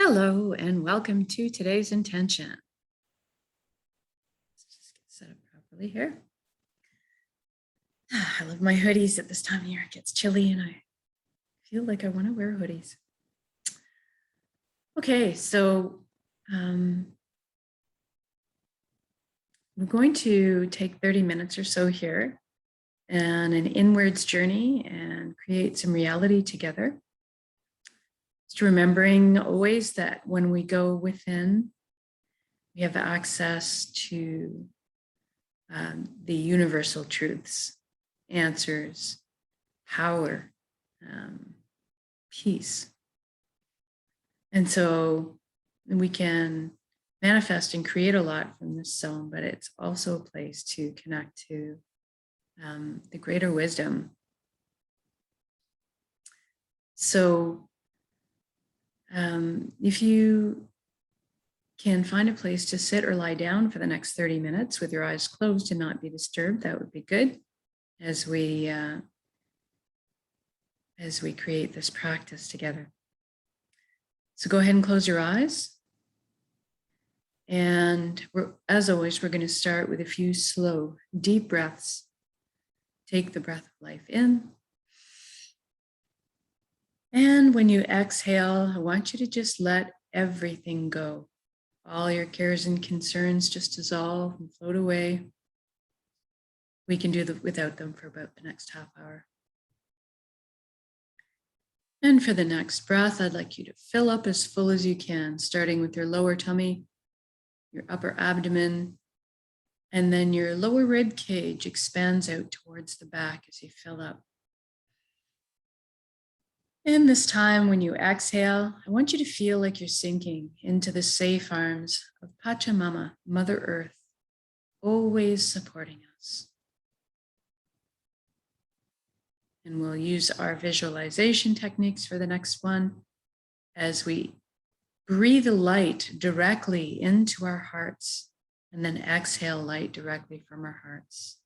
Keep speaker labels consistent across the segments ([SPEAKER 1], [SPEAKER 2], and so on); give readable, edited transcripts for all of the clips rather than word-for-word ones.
[SPEAKER 1] Hello and welcome to today's intention. Let's just get set up properly here. I love my hoodies at this time of year. It gets chilly and I feel like I want to wear hoodies. Okay, so we're going to take 30 minutes or so here and an inwards journey and create some reality together. Just remembering always that when we go within, we have access to the universal truths, answers, power, peace. And so we can manifest and create a lot from this zone, but it's also a place to connect to the greater wisdom. So if you can find a place to sit or lie down for the next 30 minutes with your eyes closed and not be disturbed, that would be good as we create this practice together. So go ahead and close your eyes. And as always, we're going to start with a few slow, deep breaths. Take the breath of life in. And when you exhale, I want you to just let everything go. All your cares and concerns just dissolve and float away. We can do without them for about the next half hour. And for the next breath, I'd like you to fill up as full as you can, starting with your lower tummy, your upper abdomen, and then your lower rib cage expands out towards the back as you fill up. And this time when you exhale, I want you to feel like you're sinking into the safe arms of Pachamama, Mother Earth, always supporting us. And we'll use our visualization techniques for the next one as we breathe light directly into our hearts and then exhale light directly from our hearts.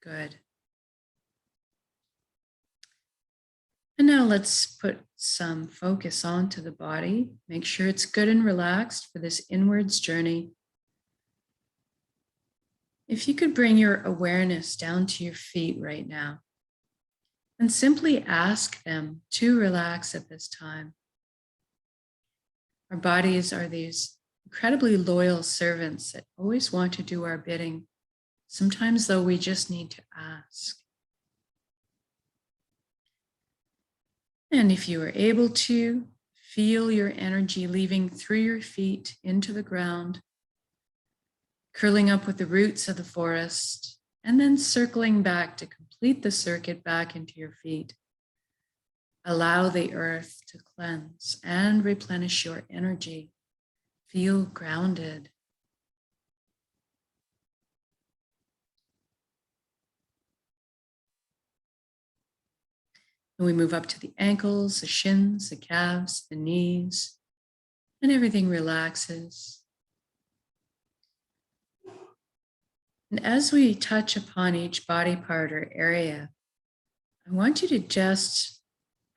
[SPEAKER 1] Good. And now let's put some focus onto the body. Make sure it's good and relaxed for this inwards journey. If you could bring your awareness down to your feet right now and simply ask them to relax at this time. Our bodies are these incredibly loyal servants that always want to do our bidding. Sometimes, though, we just need to ask. And if you are able to, feel your energy leaving through your feet into the ground, curling up with the roots of the forest, and then circling back to complete the circuit back into your feet. Allow the earth to cleanse and replenish your energy. Feel grounded. And we move up to the ankles, the shins, the calves, the knees, and everything relaxes. And as we touch upon each body part or area, I want you to just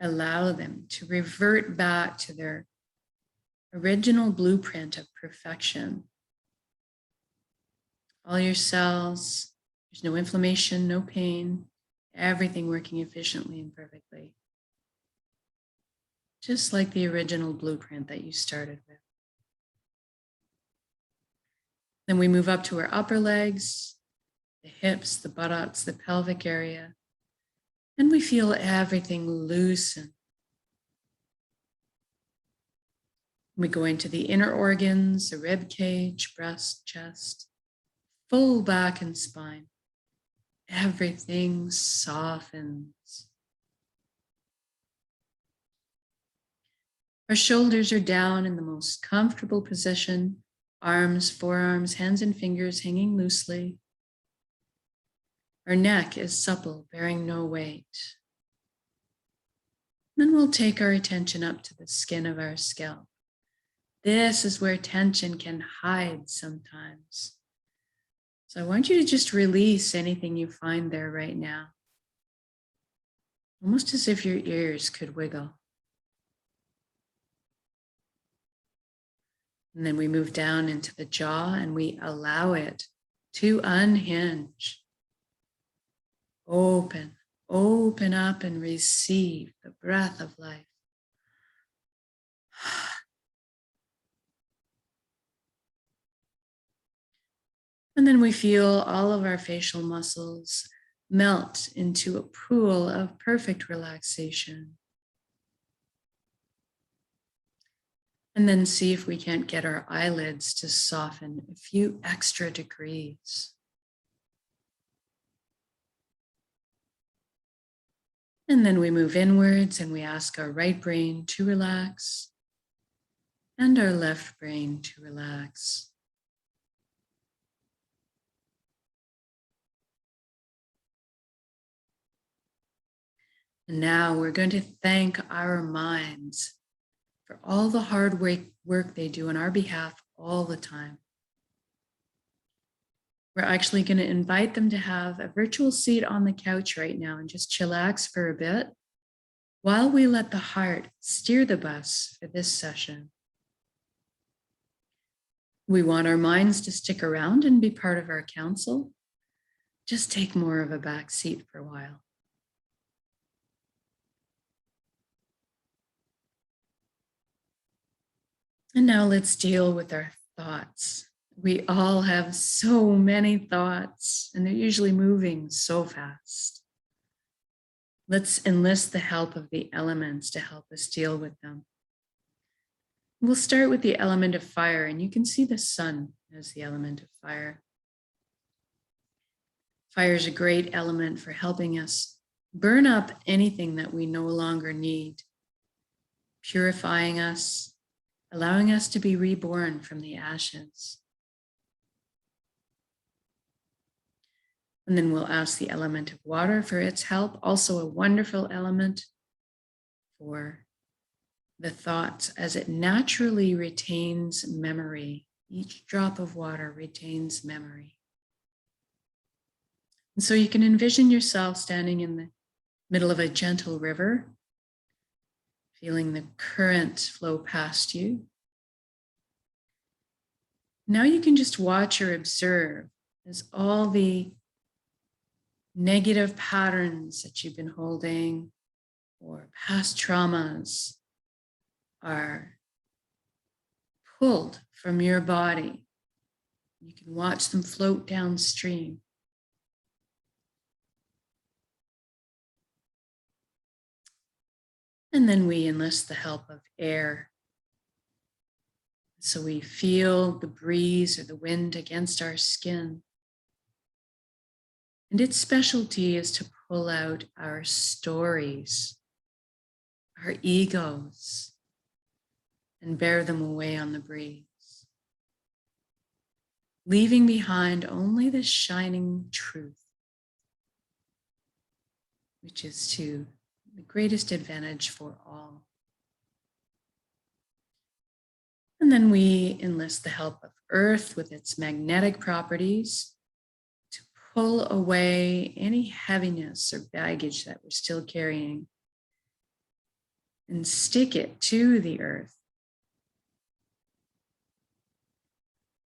[SPEAKER 1] allow them to revert back to their original blueprint of perfection. All your cells, there's no inflammation, no pain, everything working efficiently and perfectly. Just like the original blueprint that you started with. Then we move up to our upper legs, the hips, the buttocks, the pelvic area, and we feel everything loosen. We go into the inner organs, the rib cage, breast, chest, full back and spine. Everything softens. Our shoulders are down in the most comfortable position, arms, forearms, hands and fingers hanging loosely. Our neck is supple, bearing no weight. Then we'll take our attention up to the skin of our scalp. This is where tension can hide sometimes. So I want you to just release anything you find there right now. almost as if your ears could wiggle. And then we move down into the jaw and we allow it to unhinge. Open up and receive the breath of life. And then we feel all of our facial muscles melt into a pool of perfect relaxation. And then see if we can't get our eyelids to soften a few extra degrees. And then we move inwards and we ask our right brain to relax and our left brain to relax. And now we're going to thank our minds for all the hard work they do on our behalf all the time. We're actually going to invite them to have a virtual seat on the couch right now and just chillax for a bit while we let the heart steer the bus for this session. We want our minds to stick around and be part of our council. Just take more of a back seat for a while. And now let's deal with our thoughts. We all have so many thoughts, and they're usually moving so fast. Let's enlist the help of the elements to help us deal with them. We'll start with the element of fire, and you can see the sun as the element of fire. Fire is a great element for helping us burn up anything that we no longer need, purifying us, allowing us to be reborn from the ashes. And then we'll ask the element of water for its help, also a wonderful element for the thoughts as it naturally retains memory. Each drop of water retains memory. And so you can envision yourself standing in the middle of a gentle river, feeling the current flow past you. Now you can just watch or observe as all the negative patterns that you've been holding or past traumas are pulled from your body. You can watch them float downstream. And then we enlist the help of air. So we feel the breeze or the wind against our skin. And its specialty is to pull out our stories, our egos, and bear them away on the breeze, leaving behind only the shining truth, which is to the greatest advantage for all. And then we enlist the help of Earth with its magnetic properties to pull away any heaviness or baggage that we're still carrying and stick it to the earth,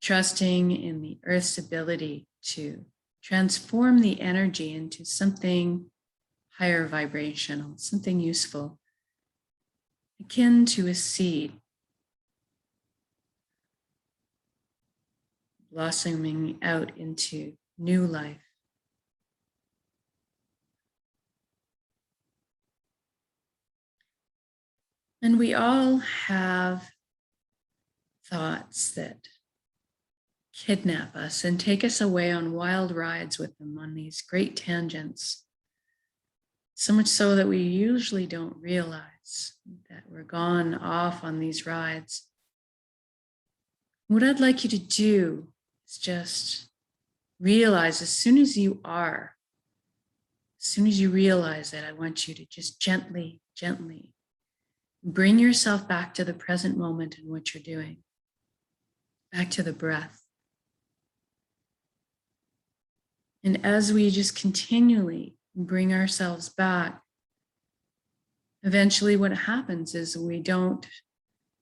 [SPEAKER 1] trusting in the earth's ability to transform the energy into something higher vibrational, something useful, akin to a seed blossoming out into new life. And we all have thoughts that kidnap us and take us away on wild rides with them on these great tangents. So much so that we usually don't realize that we're gone off on these rides. What I'd like you to do is just realize as soon as you realize it, I want you to just gently bring yourself back to the present moment in what you're doing, back to the breath. And as we just continually bring ourselves back, Eventually, what happens is we don't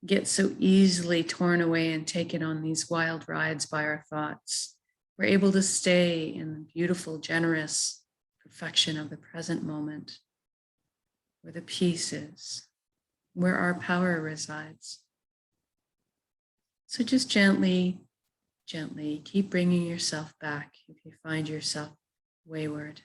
[SPEAKER 1] get so easily torn away and taken on these wild rides by our thoughts. We're able to stay in the beautiful, generous perfection of the present moment, where the peace is, where our power resides. So just gently, gently keep bringing yourself back if you find yourself wayward.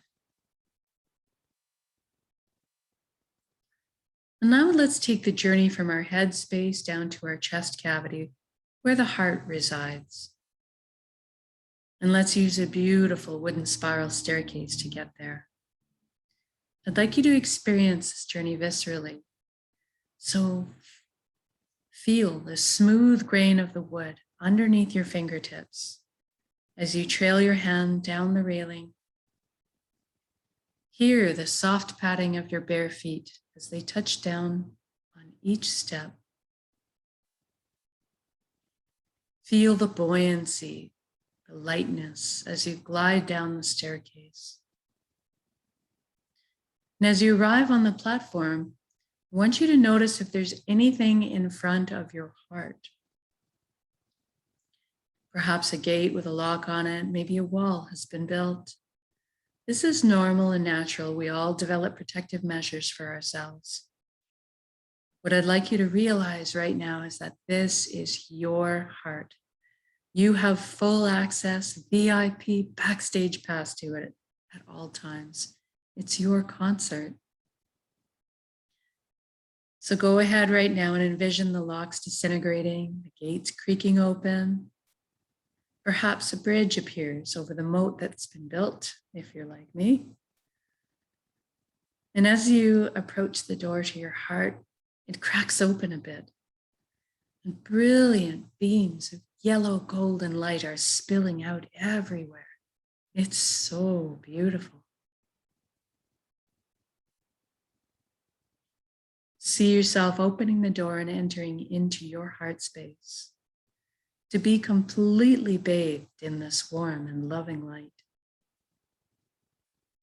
[SPEAKER 1] And now let's take the journey from our head space down to our chest cavity, where the heart resides. And let's use a beautiful wooden spiral staircase to get there. I'd like you to experience this journey viscerally. So feel the smooth grain of the wood underneath your fingertips as you trail your hand down the railing. Hear the soft padding of your bare feet as they touch down on each step. Feel the buoyancy, the lightness as you glide down the staircase. And as you arrive on the platform, I want you to notice if there's anything in front of your heart. Perhaps a gate with a lock on it, maybe a wall has been built. This is normal and natural. We all develop protective measures for ourselves. What I'd like you to realize right now is that this is your heart. You have full access, VIP, backstage pass to it at all times. It's your concert. So go ahead right now and envision the locks disintegrating, the gates creaking open. Perhaps a bridge appears over the moat that's been built, if you're like me. And as you approach the door to your heart, it cracks open a bit. And brilliant beams of yellow golden light are spilling out everywhere. It's so beautiful. See yourself opening the door and entering into your heart space to be completely bathed in this warm and loving light.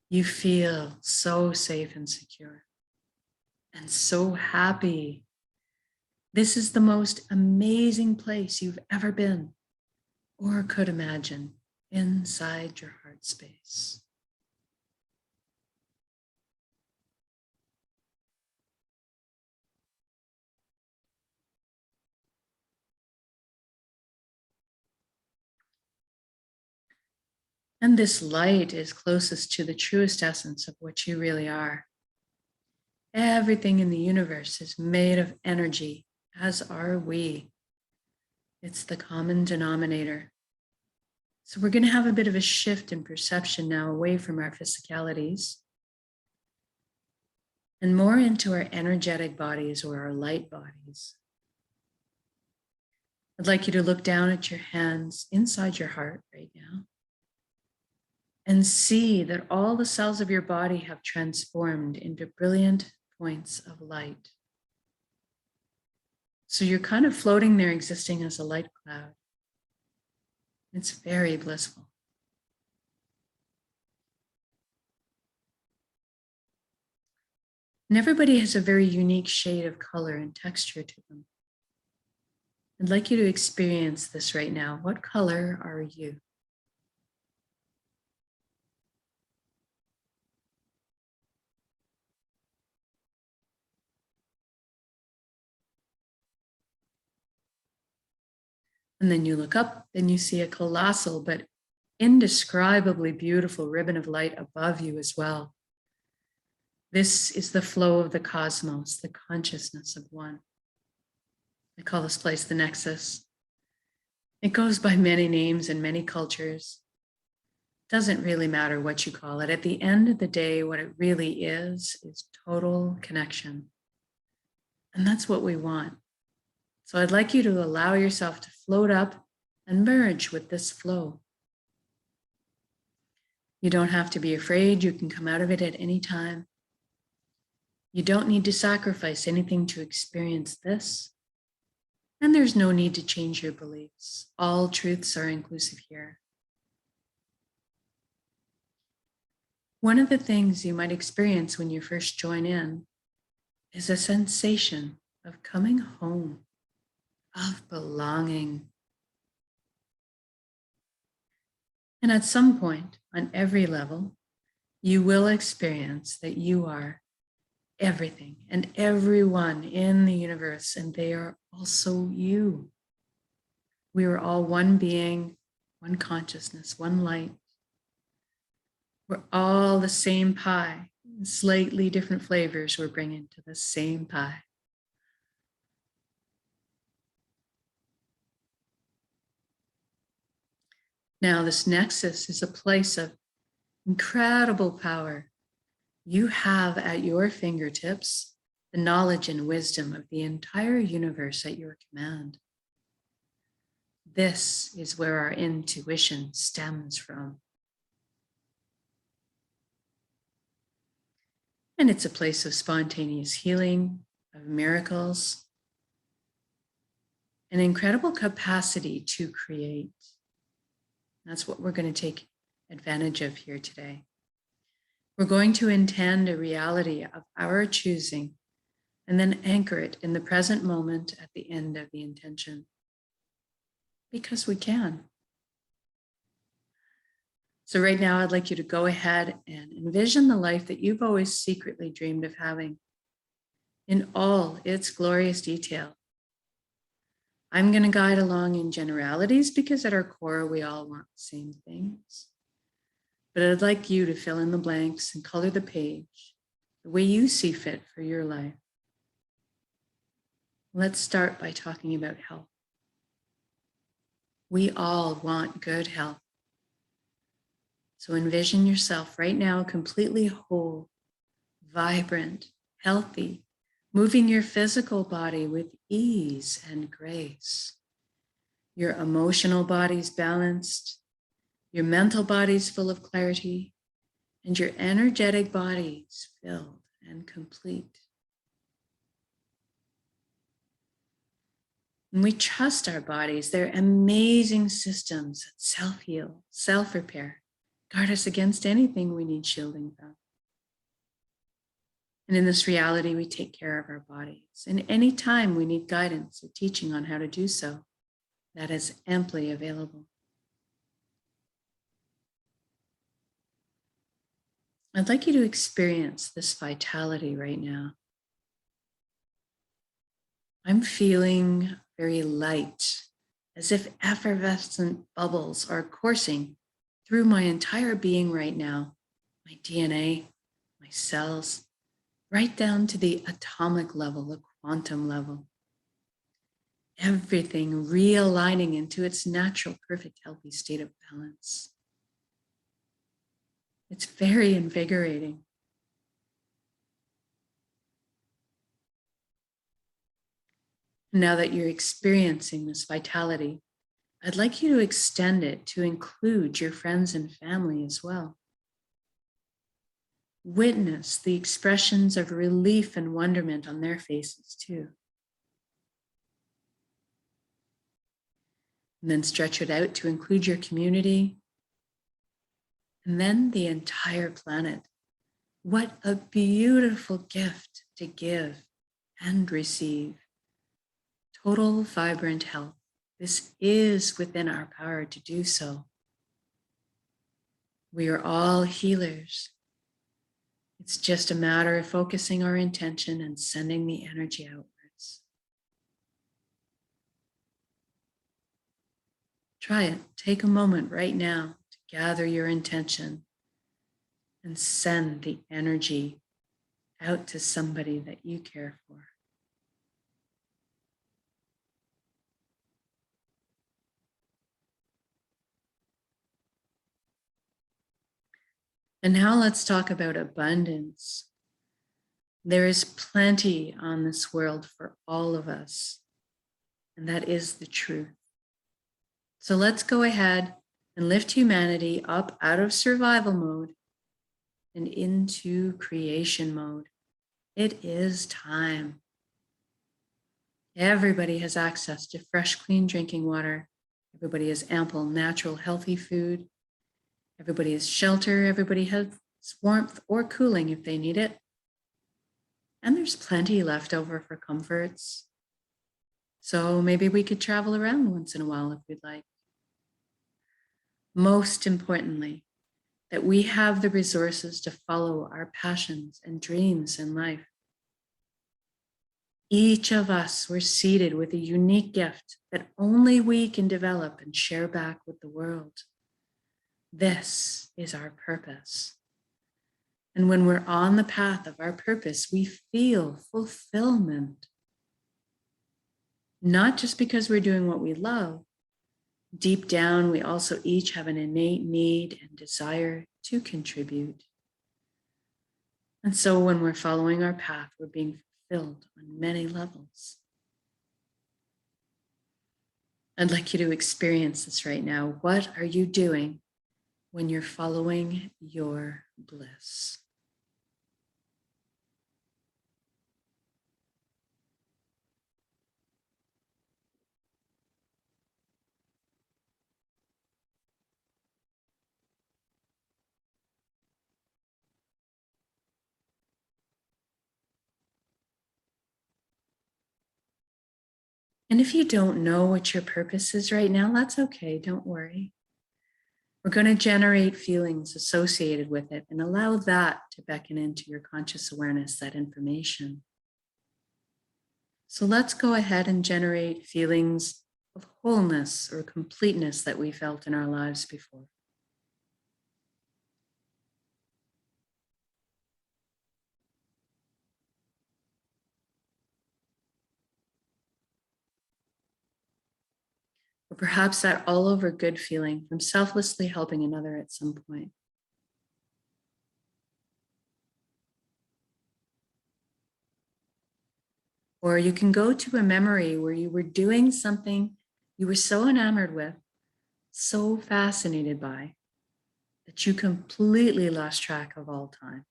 [SPEAKER 1] You feel so safe and secure and so happy. This is the most amazing place you've ever been or could imagine inside your heart space. And this light is closest to the truest essence of what you really are. Everything in the universe is made of energy, as are we. It's the common denominator. So we're going to have a bit of a shift in perception now away from our physicalities and more into our energetic bodies or our light bodies. I'd like you to look down at your hands inside your heart right now and see that all the cells of your body have transformed into brilliant points of light. So you're kind of floating there, existing as a light cloud. It's very blissful. And everybody has a very unique shade of color and texture to them. I'd like you to experience this right now. What color are you? And then you look up and you see a colossal but indescribably beautiful ribbon of light above you as well. This is the flow of the cosmos, the consciousness of one. I call this place the Nexus. It goes by many names in many cultures. Doesn't really matter what you call it. At the end of the day, what it really is total connection. And that's what we want. So I'd like you to allow yourself to float up and merge with this flow. You don't have to be afraid. You can come out of it at any time. You don't need to sacrifice anything to experience this. And there's no need to change your beliefs. All truths are inclusive here. One of the things you might experience when you first join in is a sensation of coming home, of belonging. And at some point, on every level, you will experience that you are everything and everyone in the universe, and they are also you. We are all one being, one consciousness, one light. We're all the same pie, slightly different flavors we're bringing to the same pie. Now, this nexus is a place of incredible power. You have at your fingertips the knowledge and wisdom of the entire universe at your command. This is where our intuition stems from. And it's a place of spontaneous healing, of miracles, an incredible capacity to create. That's what we're going to take advantage of here today. We're going to intend a reality of our choosing and then anchor it in the present moment at the end of the intention. Because we can. So right now, I'd like you to go ahead and envision the life that you've always secretly dreamed of having in all its glorious detail. I'm going to guide along in generalities because at our core, we all want the same things. But I'd like you to fill in the blanks and color the page the way you see fit for your life. Let's start by talking about health. We all want good health. So envision yourself right now completely whole, vibrant, healthy, moving your physical body with ease and grace. Your emotional body's balanced, your mental body's full of clarity, and your energetic body's filled and complete. And we trust our bodies. They're amazing systems that self-heal, self-repair, guard us against anything we need shielding from. And in this reality, we take care of our bodies. And any time we need guidance or teaching on how to do so, that is amply available. I'd like you to experience this vitality right now. I'm feeling very light, as if effervescent bubbles are coursing through my entire being right now, my DNA, my cells, right down to the atomic level, the quantum level. Everything realigning into its natural, perfect, healthy state of balance. It's very invigorating. Now that you're experiencing this vitality, I'd like you to extend it to include your friends and family as well. Witness the expressions of relief and wonderment on their faces too. And then stretch it out to include your community, and then the entire planet. What a beautiful gift to give and receive. Total vibrant health. This is within our power to do so. We are all healers. It's just a matter of focusing our intention and sending the energy outwards. Try it. Take a moment right now to gather your intention and send the energy out to somebody that you care for. And now let's talk about abundance. There is plenty on this world for all of us, and that is the truth. So let's go ahead and lift humanity up out of survival mode and into creation mode. It is time. Everybody has access to fresh, clean drinking water. Everybody has ample, natural, healthy food. Everybody has shelter. Everybody has warmth or cooling if they need it. And there's plenty left over for comforts. So maybe we could travel around once in a while if we'd like. Most importantly, that we have the resources to follow our passions and dreams in life. Each of us were seated with a unique gift that only we can develop and share back with the world. This is our purpose. And when we're on the path of our purpose, we feel fulfillment. Not just because we're doing what we love. Deep down, we also each have an innate need and desire to contribute. And so when we're following our path, we're being fulfilled on many levels. I'd like you to experience this right now. What are you doing when you're following your bliss? And if you don't know what your purpose is right now, that's okay. Don't worry. We're going to generate feelings associated with it and allow that to beckon into your conscious awareness, that information. So let's go ahead and generate feelings of wholeness or completeness that we felt in our lives before. Or perhaps that all over good feeling from selflessly helping another at some point. Or you can go to a memory where you were doing something you were so enamored with, so fascinated by, that you completely lost track of all time.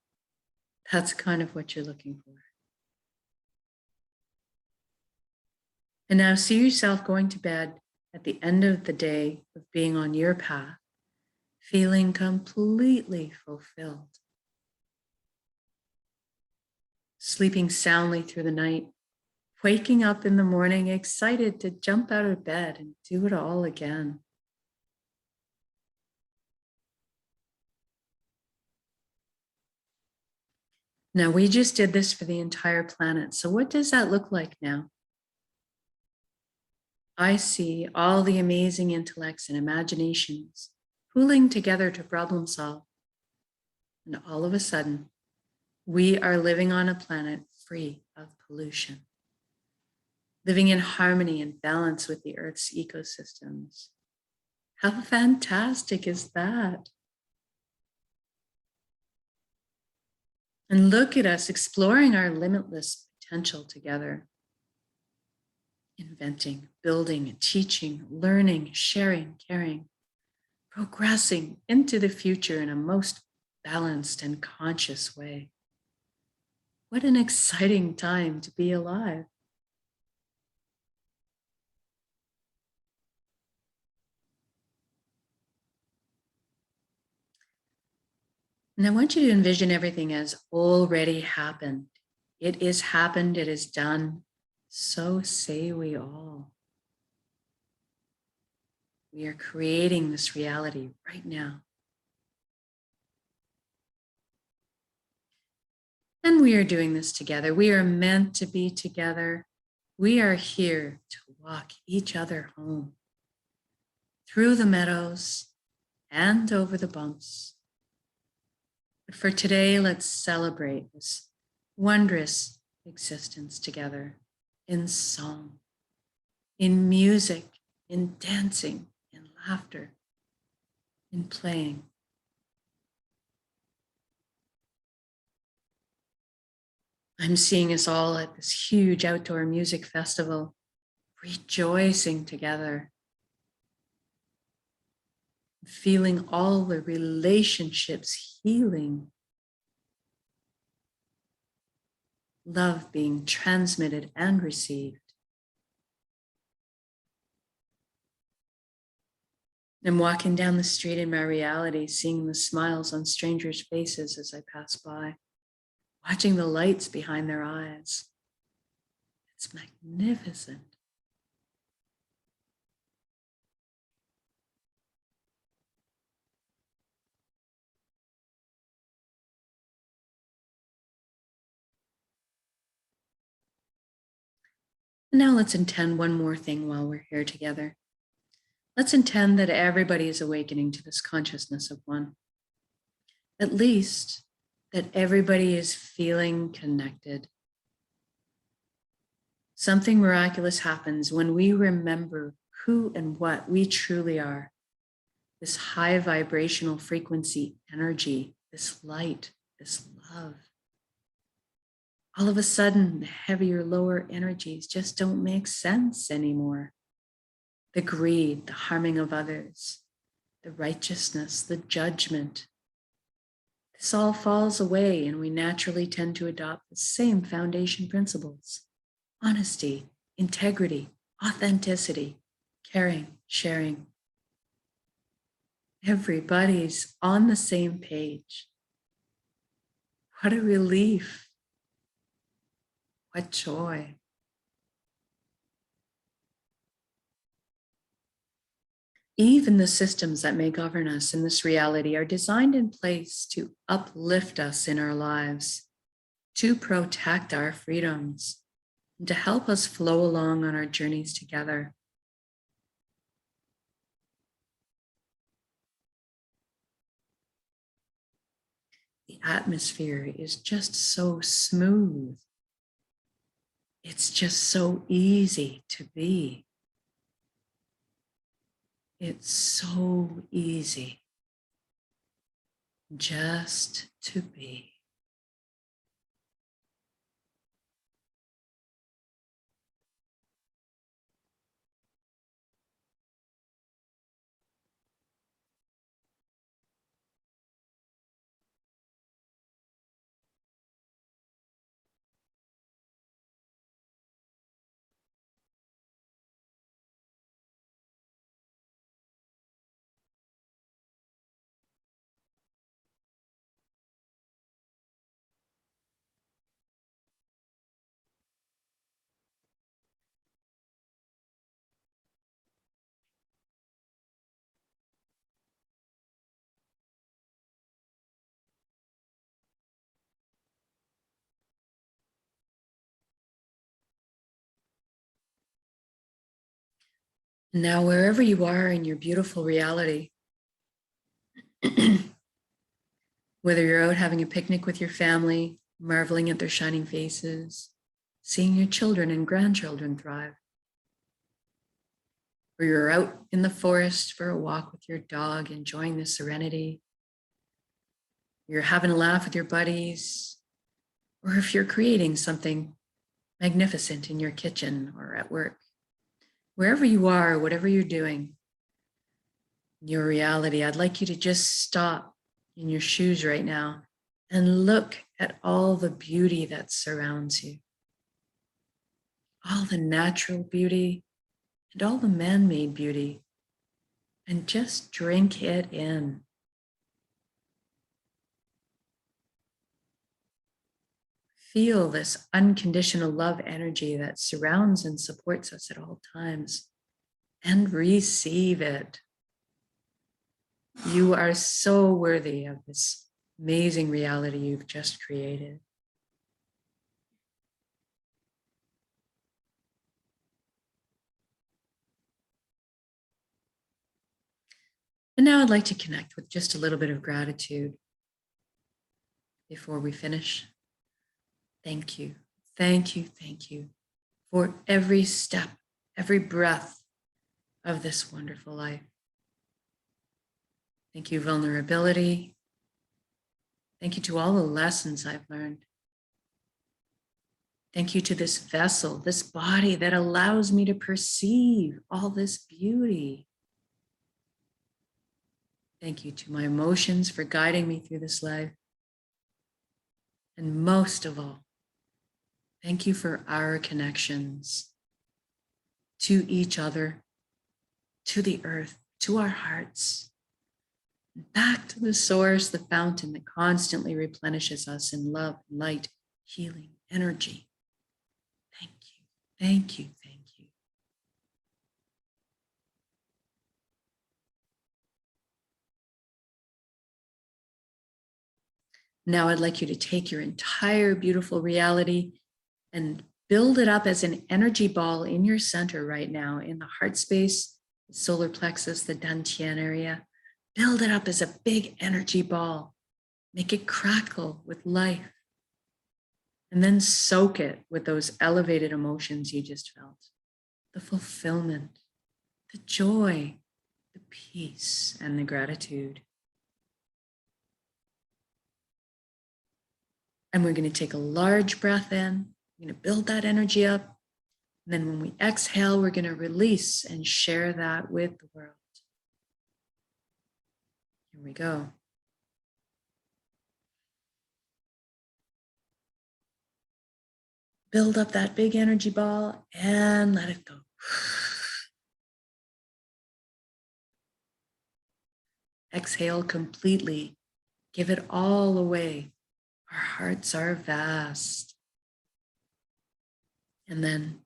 [SPEAKER 1] That's kind of what you're looking for. And now see yourself going to bed at the end of the day of being on your path, feeling completely fulfilled. Sleeping soundly through the night, waking up in the morning excited to jump out of bed and do it all again. Now, we just did this for the entire planet. So what does that look like now? I see all the amazing intellects and imaginations pooling together to problem solve. And all of a sudden, we are living on a planet free of pollution, living in harmony and balance with the Earth's ecosystems. How fantastic is that? And look at us exploring our limitless potential together. Inventing, building, teaching, learning, sharing, caring, progressing into the future in a most balanced and conscious way. What an exciting time to be alive. And I want you to envision everything as already happened. It is happened, it is done. So say we all. We are creating this reality right now. And we are doing this together. We are meant to be together. We are here to walk each other home through the meadows and over the bumps. But for today, let's celebrate this wondrous existence together in song, in music, in dancing, in laughter, in playing. I'm seeing us all at this huge outdoor music festival, rejoicing together, feeling all the relationships healing, love being transmitted and received. I'm walking down the street in my reality, seeing the smiles on strangers' faces as I pass by. watching the lights behind their eyes. It's magnificent. Now let's intend one more thing while we're here together. Let's intend that everybody is awakening to this consciousness of one. At least that everybody is feeling connected. Something miraculous happens when we remember who and what we truly are. This high vibrational frequency energy, this light, this love. All of a sudden, the heavier, lower energies just don't make sense anymore. The greed, the harming of others, the righteousness, the judgment. This all falls away, and we naturally tend to adopt the same foundation principles: honesty, integrity, authenticity, caring, sharing. Everybody's on the same page. What a relief. What joy. Even the systems that may govern us in this reality are designed in place to uplift us in our lives, to protect our freedoms, and to help us flow along on our journeys together. The atmosphere is just so smooth. It's just so easy to be. It's so easy just to be. Now, wherever you are in your beautiful reality, whether you're out having a picnic with your family, marveling at their shining faces, seeing your children and grandchildren thrive, or you're out in the forest for a walk with your dog, enjoying the serenity, you're having a laugh with your buddies, or if you're creating something magnificent in your kitchen or at work, wherever you are, whatever you're doing, in your reality, I'd like you to just stop in your shoes right now and look at all the beauty that surrounds you. All the natural beauty and all the man-made beauty, and just drink it in. Feel this unconditional love energy that surrounds and supports us at all times, and receive it. You are so worthy of this amazing reality you've just created. And now I'd like to connect with just a little bit of gratitude before we finish. Thank you, thank you, thank you for every step, every breath of this wonderful life. Thank you, vulnerability. Thank you to all the lessons I've learned. Thank you to this vessel, this body that allows me to perceive all this beauty. Thank you to my emotions for guiding me through this life. And most of all, thank you for our connections to each other, to the earth, to our hearts, Back to the source, the fountain that constantly replenishes us in love, light, healing, energy. Thank you, thank you, thank you. Now I'd like you to take your entire beautiful reality and build it up as an energy ball in your center right now, in the heart space, the solar plexus, the dantian area. Build it up as a big energy ball. Make it crackle with life. And then soak it with those elevated emotions you just felt. The fulfillment, the joy, the peace, and the gratitude. And we're going to take a large breath in. We're going to build that energy up. And then when we exhale, we're going to release and share that with the world. Here we go. Build up that big energy ball and let it go. Exhale completely. Give it all away. Our hearts are vast. And then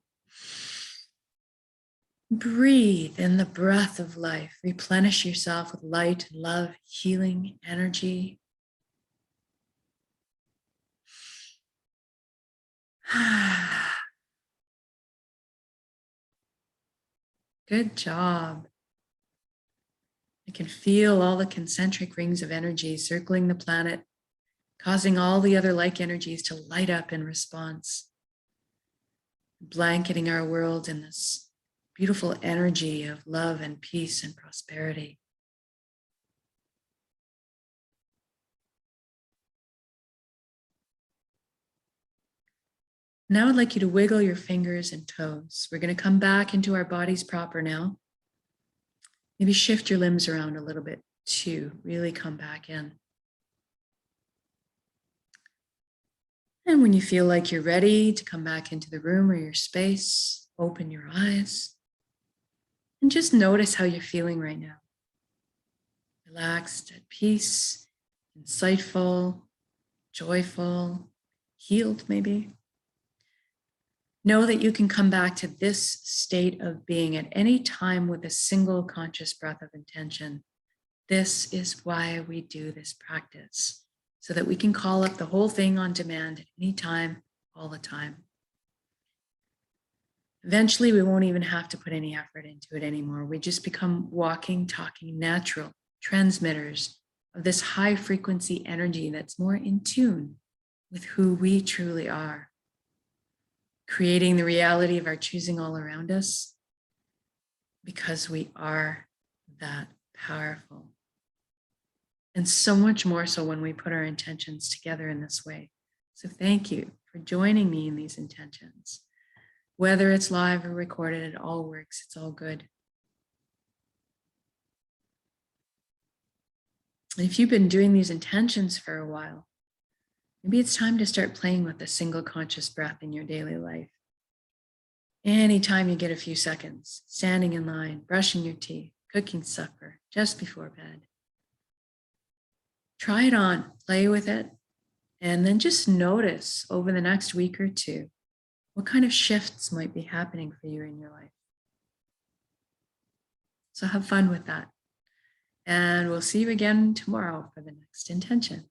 [SPEAKER 1] breathe in the breath of life. Replenish yourself with light, love, healing, energy. Good job. I can feel all the concentric rings of energy circling the planet, causing all the other like energies to light up in response, blanketing our world in this beautiful energy of love and peace and prosperity. Now I'd like you to wiggle your fingers and toes. We're going to come back into our bodies proper now. Maybe shift your limbs around a little bit to really come back in. And when you feel like you're ready to come back into the room or your space, open your eyes and just notice how you're feeling right now. Relaxed, at peace, insightful, joyful, healed maybe. Know that you can come back to this state of being at any time with a single conscious breath of intention. This is why we do this practice, so that we can call up the whole thing on demand at any time, all the time. Eventually, we won't even have to put any effort into it anymore. We just become walking, talking, natural transmitters of this high frequency energy that's more in tune with who we truly are, creating the reality of our choosing all around us, because we are that powerful. And so much more so when we put our intentions together in this way. So thank you for joining me in these intentions. Whether it's live or recorded, it all works. It's all good. And if you've been doing these intentions for a while, maybe it's time to start playing with a single conscious breath in your daily life. Anytime you get a few seconds, standing in line, brushing your teeth, cooking supper, just before bed. Try it on, play with it, and then just notice over the next week or two what kind of shifts might be happening for you in your life. So have fun with that. And we'll see you again tomorrow for the next intention.